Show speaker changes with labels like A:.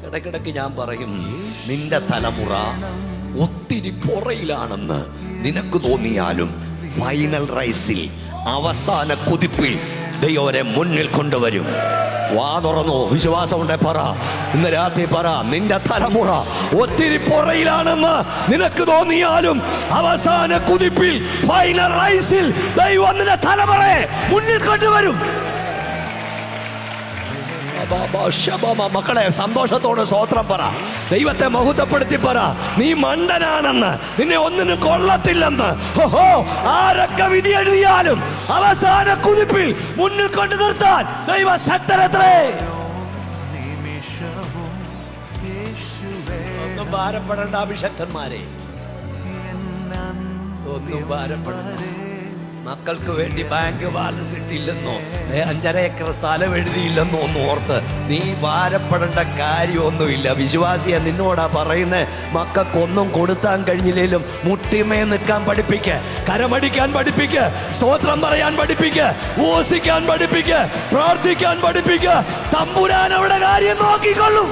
A: ഇടയ്ക്കിടയ്ക്ക് ഞാൻ പറയും, നിന്റെ തലമുറ ഒത്തിരി പുറയിലാണെന്ന് നിനക്ക് തോന്നിയാലും ഫൈനൽ റൈസിൽ, അവസാന കുതിപ്പിൽ ദൈവരെ മുന്നിൽ കൊണ്ടുവരും. വാ തുറന്നു, വിശ്വാസമുണ്ടെ പറ, ഇന്ന് രാത്രി പറ, നിന്റെ തലമുറ ഒത്തിരി പുറയിലാണെന്ന് നിനക്ക് തോന്നിയാലും അവസാന കുതിപ്പിൽ, ഫൈനൽ റൈസിൽ ദൈവം നിന്റെ തലമുറയെ മുന്നിൽ കൊണ്ടുവരും. മക്കളെ, സന്തോഷത്തോടെ സ്തോത്രം പറ, ദൈവത്തെ മഹത്വപ്പെടുത്തി പറ. നീ മണ്ടനാണെന്ന്, നിന്നെ ഒന്നിനും കൊള്ളത്തില്ലെന്ന്, ഓഹോ, ആരൊക്കെ വിധി എഴുതിയാലും അവസാന കുതിപ്പിൽ മുന്നിൽ കൊണ്ടു നിർത്താൻ ദൈവ ശക്തരത്രേ. ഒന്നും ഭാരപ്പെടേണ്ട അഭിഷക്തന്മാരെ, ഒന്നും ഭാരപ്പെടേണ്ട. മക്കൾക്ക് വേണ്ടി ബാങ്ക് ബാലൻസ് ഇട്ടില്ലെന്നോ 5.5 ഏക്കർ സ്ഥലം എഴുതിയില്ലെന്നോ ഒന്ന് ഓർത്ത് നീ ഭാരപ്പെടേണ്ട കാര്യമൊന്നുമില്ല. വിശ്വാസിയെ നിന്നോടാ പറയുന്നേ, മക്കൾക്കൊന്നും കൊടുത്താൻ കഴിഞ്ഞില്ലേലും മുട്ടിമേ നിൽക്കാൻ പഠിപ്പിക്ക്, കരമടിക്കാൻ പഠിപ്പിക്ക്, സ്തോത്രം പറയാൻ പഠിപ്പിക്ക്, ഘോഷിക്കാൻ പഠിപ്പിക്ക്, പ്രാർത്ഥിക്കാൻ പഠിപ്പിക്ക്. തമ്പുരാൻ അവിടെ കാര്യം നോക്കിക്കൊള്ളും.